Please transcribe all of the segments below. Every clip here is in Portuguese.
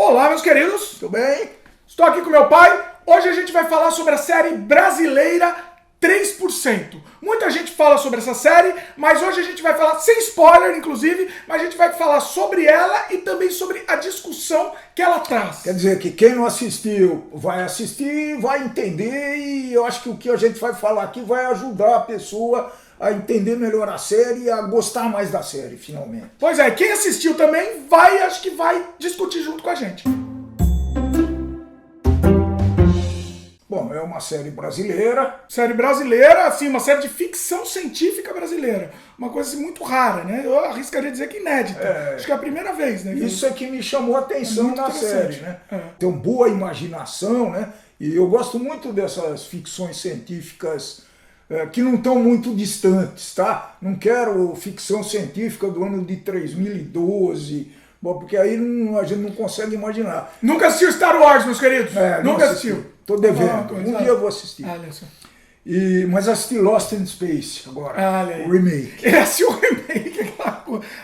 Olá, meus queridos, tudo bem? Estou aqui com meu pai. Hoje a gente vai falar sobre a série brasileira 3%. Muita gente fala sobre essa série, mas hoje a gente vai falar, sem spoiler inclusive, mas a gente vai falar sobre ela e também sobre a discussão que ela traz. Quer dizer que quem não assistiu vai assistir, vai entender, e eu acho que o que a gente vai falar aqui vai ajudar a pessoa a entender melhor a série e a gostar mais da série, finalmente. Pois é, quem assistiu também acho que vai discutir junto com a gente. Bom, é uma série brasileira. Série brasileira, assim, uma série de ficção científica brasileira. Uma coisa assim, muito rara, né? Eu arriscaria dizer que inédita. Acho que é a primeira vez, né? Isso é que me chamou a atenção na série, né? Tem uma boa imaginação, né? E eu gosto muito dessas ficções científicas que não estão muito distantes, tá? Não quero ficção científica do ano de 3012, bom, porque aí a gente não consegue imaginar. Nunca assistiu Star Wars, meus queridos? Nunca assistiu. Tô devendo. Um dia eu vou assistir. Olha só. Mas assisti Lost in Space agora. O remake. Esse é o remake,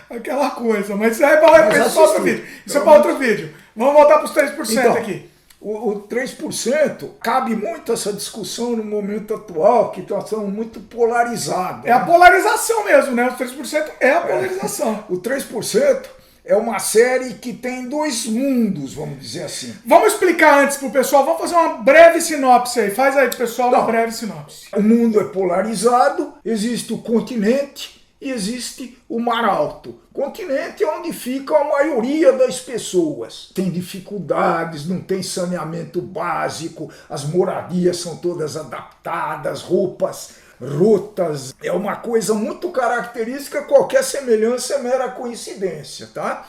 aquela coisa. Mas isso é para outro vídeo. Isso é para outro vídeo. Vamos voltar para os 3% então, aqui. O 3% cabe muito essa discussão no momento atual, que nós estamos muito polarizados. É a polarização mesmo, né? O 3% é a polarização. O 3% é uma série que tem dois mundos, vamos dizer assim. Vamos explicar antes pro pessoal, vamos fazer uma breve sinopse aí. Faz aí pro pessoal uma breve sinopse. O mundo é polarizado, existe o continente e existe o mar alto. Continente é onde fica a maioria das pessoas. Tem dificuldades, não tem saneamento básico, as moradias são todas adaptadas, roupas rotas. É uma coisa muito característica, qualquer semelhança é mera coincidência, tá?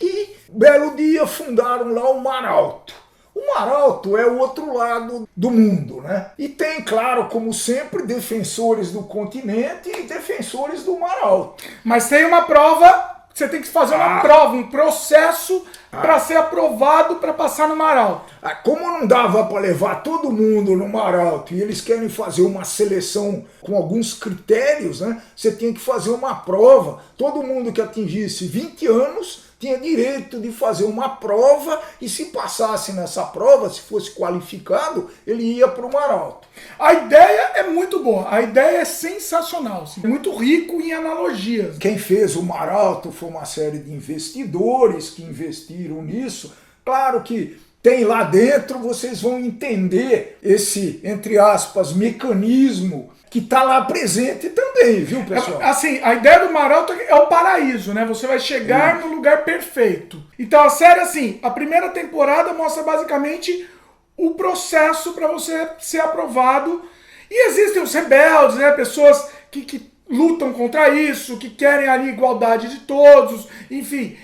E, belo dia, fundaram lá o Mar Alto. O Mar Alto é o outro lado do mundo, né? E tem, claro, como sempre, defensores do continente e defensores do Mar Alto. Mas tem uma prova, você tem que fazer uma prova, um processo para ser aprovado para passar no Mar Alto. Como não dava para levar todo mundo no Mar Alto e eles querem fazer uma seleção com alguns critérios, né? Você tinha que fazer uma prova. Todo mundo que atingisse 20 anos tinha direito de fazer uma prova e se passasse nessa prova, se fosse qualificado, ele ia para o Mar Alto. A ideia é muito boa, a ideia é sensacional, assim, muito rico em analogias. Quem fez o Mar Alto foi uma série de investidores que investiram nisso. Claro que tem lá dentro, vocês vão entender esse, entre aspas, mecanismo que está lá presente também, viu, pessoal? Assim, a ideia do Mar Alto é o paraíso, né? Você vai chegar no lugar perfeito. Então a série, assim, a primeira temporada mostra basicamente o processo para você ser aprovado. E existem os rebeldes, né? Pessoas que lutam contra isso, que querem ali igualdade de todos, enfim.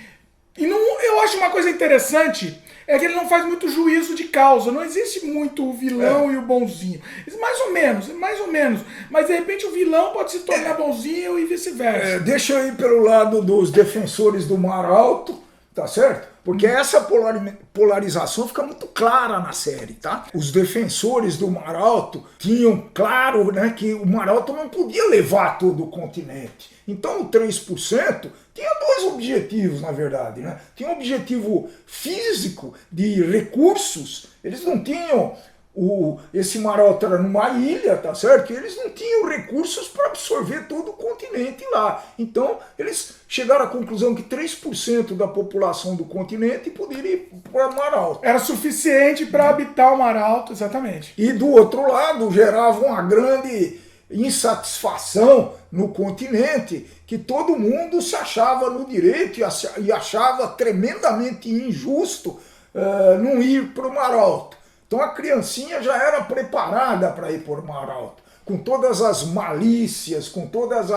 E eu acho uma coisa interessante, é que ele não faz muito juízo de causa, não existe muito o vilão e o bonzinho. Mais ou menos. Mas de repente o vilão pode se tornar bonzinho e vice-versa. Deixa eu ir pelo lado dos defensores do Mar Alto, tá certo? Porque essa polarização fica muito clara na série, tá? Os defensores do Mar Alto tinham claro, né, que o Mar Alto não podia levar todo o continente. Então o 3% tinha dois objetivos, na verdade, né? Tinha um objetivo físico de recursos, eles não tinham... Esse Mar Alto era numa ilha, tá certo? E eles não tinham recursos para absorver todo o continente lá. Então, eles chegaram à conclusão que 3% da população do continente poderia ir para o Mar Alto. Era suficiente para habitar o Mar Alto, exatamente. E do outro lado, gerava uma grande insatisfação no continente, que todo mundo se achava no direito e achava tremendamente injusto não ir para o Mar Alto. Então a criancinha já era preparada para ir por Mar Alto, com todas as malícias, com todos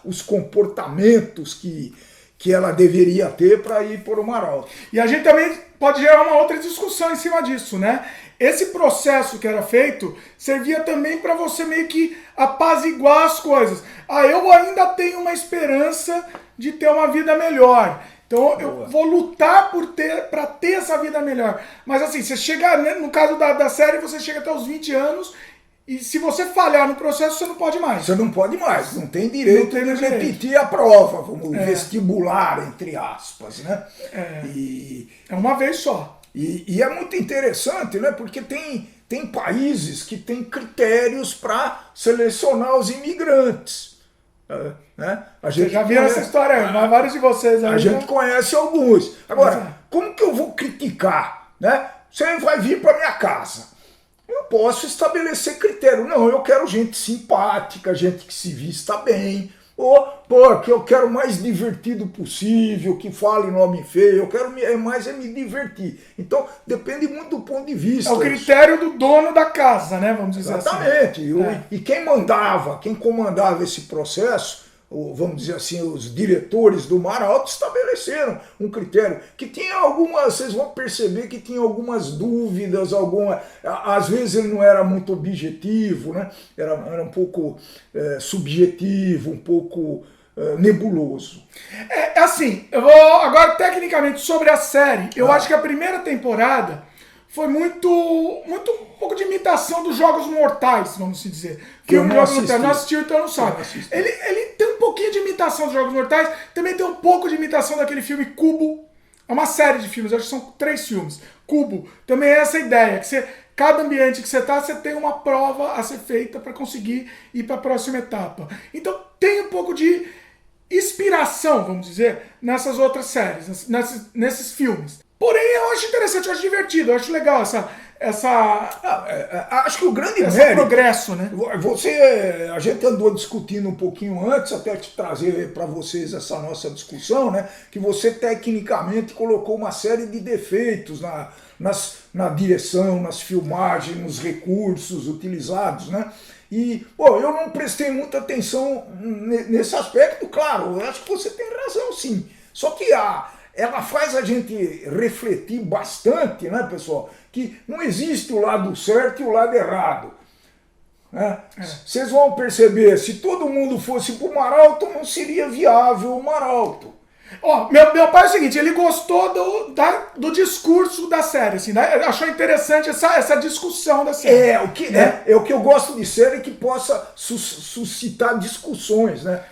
os comportamentos que ela deveria ter para ir por Mar Alto. E a gente também pode gerar uma outra discussão em cima disso, né? Esse processo que era feito servia também para você meio que apaziguar as coisas. Eu ainda tenho uma esperança de ter uma vida melhor. Então eu vou lutar para ter essa vida melhor. Mas assim, você chega, né, no caso da série, você chega até os 20 anos e se você falhar no processo, você não pode mais. Você não pode mais, não tem direito de repetir a prova, vestibular, entre aspas, né? É uma vez só. E é muito interessante, né? Porque tem países que têm critérios para selecionar os imigrantes. Né? A gente Você já viu essa história aí, mas vários de vocês aí. A gente conhece alguns. Agora, como que eu vou criticar? Né? Você vai vir para minha casa. Eu posso estabelecer critério. Não, eu quero gente simpática, gente que se vista bem. Ou, que eu quero o mais divertido possível, que fale nome feio, eu quero mais me divertir. Então, depende muito do ponto de vista. É o critério do dono da casa, né? Vamos dizer Exatamente. assim. Exatamente. E quem comandava esse processo, vamos dizer assim, os diretores do Mar Alto estabeleceram um critério que tinha algumas, vocês vão perceber que tinha algumas dúvidas, às vezes ele não era muito objetivo, né? Era um pouco subjetivo, um pouco nebuloso. Assim, eu vou agora tecnicamente sobre a série, eu acho que a primeira temporada foi muito um pouco de imitação dos Jogos Mortais, vamos assim dizer. Filme Jogos Mortais, não assistiu, então não sabe. Ele tem um pouquinho de imitação dos Jogos Mortais, também tem um pouco de imitação daquele filme Cubo. É uma série de filmes, acho que são 3 filmes. Cubo, também é essa ideia, que cada ambiente que você está, você tem uma prova a ser feita para conseguir ir para a próxima etapa. Então tem um pouco de inspiração, vamos dizer, nessas outras séries, nesses filmes. Porém, eu acho interessante, eu acho divertido, eu acho legal acho que o grande mérito, progresso, né? A gente andou discutindo um pouquinho antes, até te trazer para vocês essa nossa discussão, né? Que você tecnicamente colocou uma série de defeitos na direção, nas filmagens, nos recursos utilizados, né? E, eu não prestei muita atenção nesse aspecto, claro, eu acho que você tem razão, sim. Só que ela faz a gente refletir bastante, né, pessoal? Que não existe o lado certo e o lado errado. Né? Vocês vão perceber, se todo mundo fosse para o Mar Alto, não seria viável o Mar Alto. Meu pai é o seguinte, ele gostou do discurso da série, assim, né? Achou interessante essa discussão da série. O que eu gosto de série que possa suscitar discussões, né?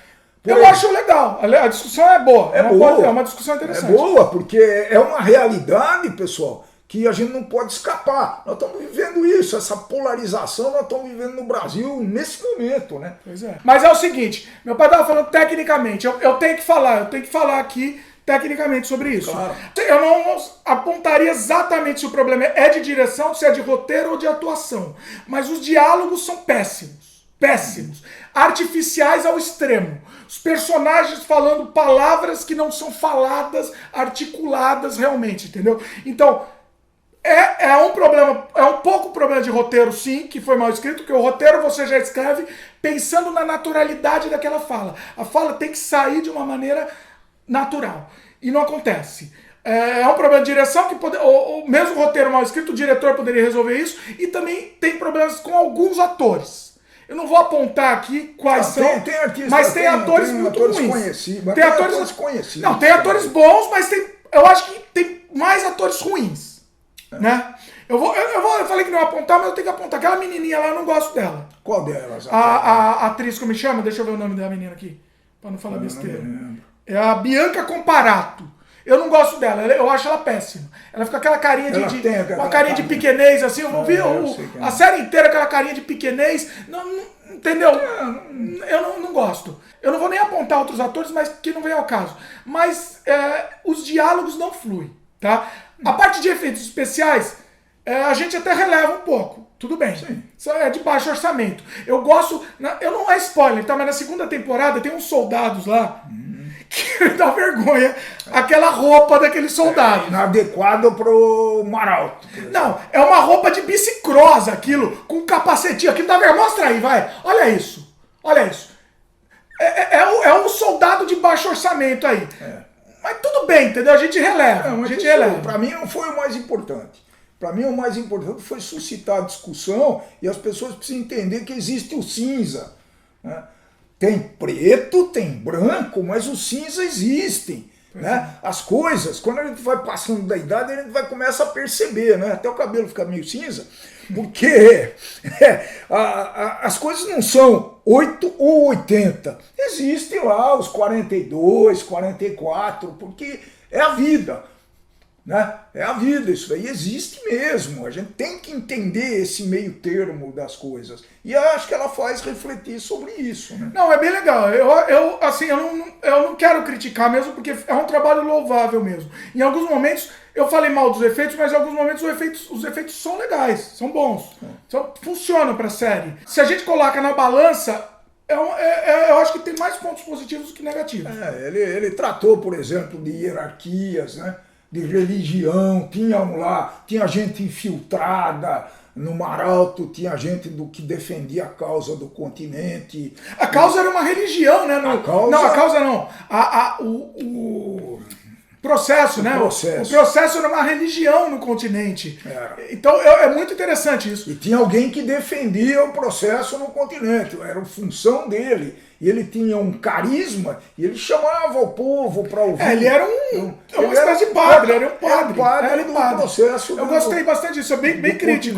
Eu acho legal, a discussão é boa, é uma discussão interessante. É boa, porque é uma realidade, pessoal, que a gente não pode escapar. Nós estamos vivendo isso, essa polarização nós estamos vivendo no Brasil nesse momento, né? Pois é. Mas é o seguinte, meu pai estava falando tecnicamente, eu tenho que falar aqui tecnicamente sobre isso. Claro. Eu não apontaria exatamente se o problema é de direção, se é de roteiro ou de atuação, mas os diálogos são péssimos. Artificiais ao extremo. Os personagens falando palavras que não são faladas, articuladas realmente, entendeu? Então, é um pouco problema de roteiro, sim, que foi mal escrito, porque o roteiro você já escreve pensando na naturalidade daquela fala. A fala tem que sair de uma maneira natural. E não acontece. É um problema de direção que o mesmo roteiro mal escrito, o diretor poderia resolver isso, e também tem problemas com alguns atores. Eu não vou apontar aqui quais são, mas tem atores muito ruins. Tem atores conhecidos. Não, tem atores bons, mas eu acho que tem mais atores ruins. Né? Eu falei que não ia apontar, mas eu tenho que apontar. Aquela menininha lá, eu não gosto dela. Qual delas? A atriz, como me chama? Deixa eu ver o nome da menina aqui, pra não falar besteira. É a Bianca Comparato. Eu não gosto dela, eu acho ela péssima. Ela fica com aquela carinha uma carinha de pequenês, assim, eu vou ver a série inteira aquela carinha de pequenês. Entendeu? Eu não gosto. Eu não vou nem apontar outros atores, mas que não vem ao caso. Mas os diálogos não fluem, tá? A parte de efeitos especiais, a gente até releva um pouco. Tudo bem. Sim. Isso é de baixo orçamento. Eu gosto... não é spoiler, tá? Mas na segunda temporada tem uns soldados lá... que dá vergonha, aquela roupa daqueles soldados. Inadequado pro Mar Alto. Não, é uma roupa de bicicross aquilo, com um capacetinho, aquilo dá vergonha. Mostra aí, vai. Olha isso. É um soldado de baixo orçamento aí. Mas tudo bem, entendeu? A gente releva. Pra mim não foi o mais importante. Para mim o mais importante foi suscitar a discussão e as pessoas precisam entender que existe o cinza, né? Tem preto, tem branco, mas os cinza existem. Né? As coisas, quando a gente vai passando da idade, a gente vai começar a perceber, né? Até o cabelo fica meio cinza, porque as coisas não são 8 ou 80. Existem lá os 42, 44, porque é a vida. né? É a vida, isso daí existe mesmo. A gente tem que entender esse meio termo das coisas. E eu acho que ela faz refletir sobre isso, né? Não, é bem legal. Assim, eu não quero criticar mesmo, porque é um trabalho louvável mesmo. Em alguns momentos, eu falei mal dos efeitos, mas em alguns momentos os efeitos são legais, são bons. Funcionam pra série. Se a gente coloca na balança, eu acho que tem mais pontos positivos do que negativos. Ele tratou, por exemplo, de hierarquias, né? De religião, tinha gente infiltrada no Mar Alto, tinha gente que defendia a causa do continente. A causa era uma religião, né? A causa... Não, a causa não. O processo, né? O processo era uma religião no continente. Então é muito interessante isso. E tinha alguém que defendia o processo no continente, era a função dele. E ele tinha um carisma e ele chamava o povo para ouvir. Ele era uma espécie de padre, era um padre. Era do processo. Eu gostei bastante disso, é bem crítico.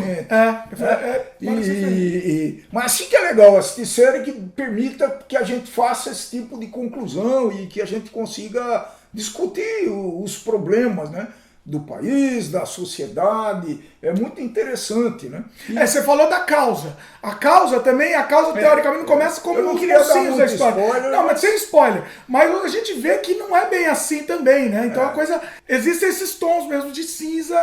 Mas assim que é legal assistir série que permita que a gente faça esse tipo de conclusão e que a gente consiga discutir os problemas, né? Do país, da sociedade, é muito interessante, né? Você falou da causa. A causa teoricamente não começa como eu não queria dar da história. Spoiler, não, mas sem spoiler. Mas a gente vê que não é bem assim também, né? Então a coisa... Existem esses tons mesmo de cinza,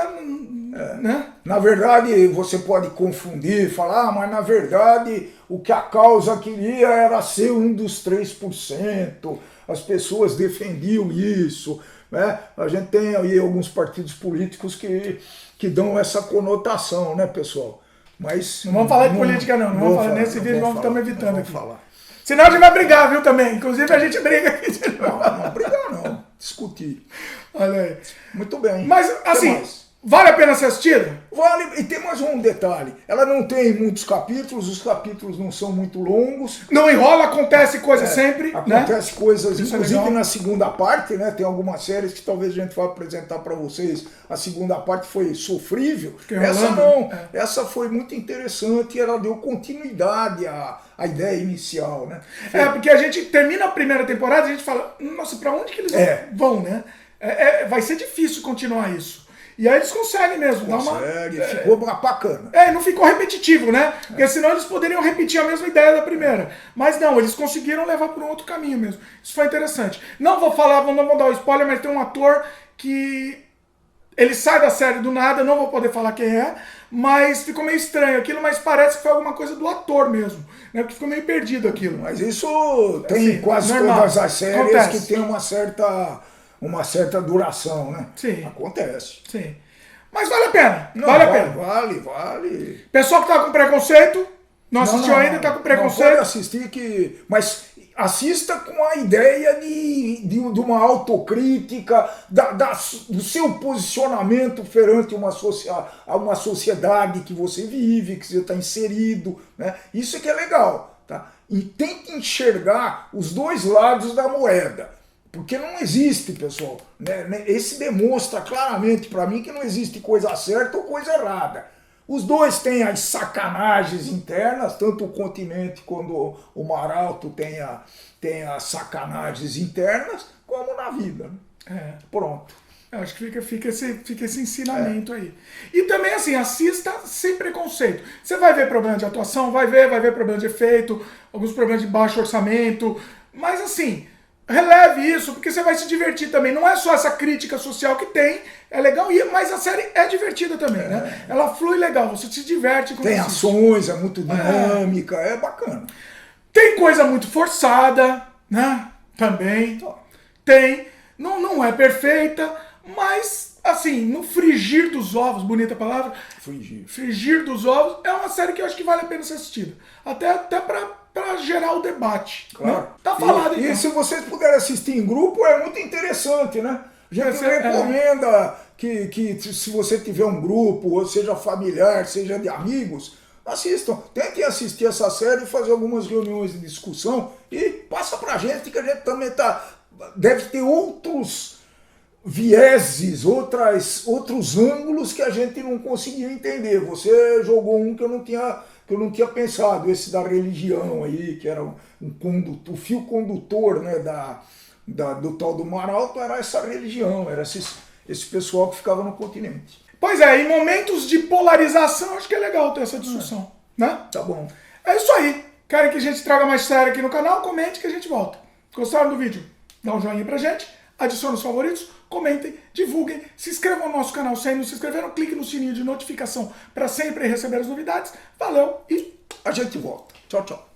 né? Na verdade, você pode confundir, falar, mas na verdade o que a causa queria era ser um dos 3%. As pessoas defendiam isso. Né? A gente tem aí alguns partidos políticos que dão essa conotação, né, pessoal? Mas não vamos falar de política, não. Não vamos falar nesse vídeo, estamos evitando aqui. Falar. Senão a gente vai brigar, viu, também. Inclusive a gente briga aqui. Não brigar não, discutir. Olha aí. Muito bem. Mas, assim, vale a pena ser assistida? Vale, e tem mais um detalhe. Ela não tem muitos capítulos, os capítulos não são muito longos. Não enrola, acontece coisa sempre. Acontece coisas, isso inclusive na segunda parte, né? Tem algumas séries que talvez a gente vá apresentar para vocês. A segunda parte foi sofrível. Essa não. Essa foi muito interessante e ela deu continuidade à ideia inicial, né? Porque a gente termina a primeira temporada e a gente fala, nossa, para onde que eles vão, né? Vai ser difícil continuar isso. E aí eles conseguem mesmo. Ficou bacana. Não ficou repetitivo, né? Porque senão eles poderiam repetir a mesma ideia da primeira. Mas não, eles conseguiram levar por um outro caminho mesmo. Isso foi interessante. Não vou dar o spoiler, mas tem um ator que... Ele sai da série do nada, não vou poder falar quem é, mas ficou meio estranho aquilo, mas parece que foi alguma coisa do ator mesmo, né? Porque ficou meio perdido aquilo. Mas isso tem quase todas as séries que tem uma certa duração, né? Sim. Acontece. Sim. Mas vale a pena. Vale. Pessoal que tá com preconceito, não assistiu ainda, tá com preconceito. Pode assistir mas assista com a ideia de uma autocrítica, do seu posicionamento perante uma sociedade que você vive, que você está inserido, né? Isso é que é legal, tá? E tente enxergar os dois lados da moeda. Porque não existe, pessoal, né? Esse demonstra claramente para mim que não existe coisa certa ou coisa errada. Os dois têm as sacanagens internas, tanto o continente quanto o Mar Alto tem as sacanagens internas, como na vida. Né? Pronto. Eu acho que fica esse ensinamento aí. E também, assim, assista sem preconceito. Você vai ver problema de atuação, vai ver problema de efeito, alguns problemas de baixo orçamento, mas assim... Releve isso, porque você vai se divertir também. Não é só essa crítica social que tem, é legal, mas a série é divertida também, né? Ela flui legal, você se diverte. Tem ações, é muito dinâmica, é bacana. Tem coisa muito forçada, né? Também. Tem. Não é perfeita, mas, assim, no frigir dos ovos, bonita palavra. Frigir dos ovos é uma série que eu acho que vale a pena ser assistida. Até para gerar o debate. Claro. Né? Tá falado, então. E se vocês puderem assistir em grupo, é muito interessante, né? A gente recomenda que se você tiver um grupo, ou seja familiar, seja de amigos, assistam. Tentem assistir essa série e fazer algumas reuniões de discussão e passa pra gente que a gente também deve ter outros vieses, outros ângulos que a gente não conseguiu entender. Você jogou um que eu não tinha pensado, esse da religião aí, que era o fio condutor, né, do tal do Mar Alto, era essa religião, era esse pessoal que ficava no continente. Pois é, em momentos de polarização, acho que é legal ter essa discussão, né? Tá bom. É isso aí. Querem que a gente traga mais série aqui no canal? Comente que a gente volta. Gostaram do vídeo? Dá um joinha pra gente, adicione os favoritos, comentem, divulguem, se inscrevam no nosso canal se ainda não se inscreveram, clique no sininho de notificação para sempre receber as novidades. Valeu e A gente volta. Tchau, tchau.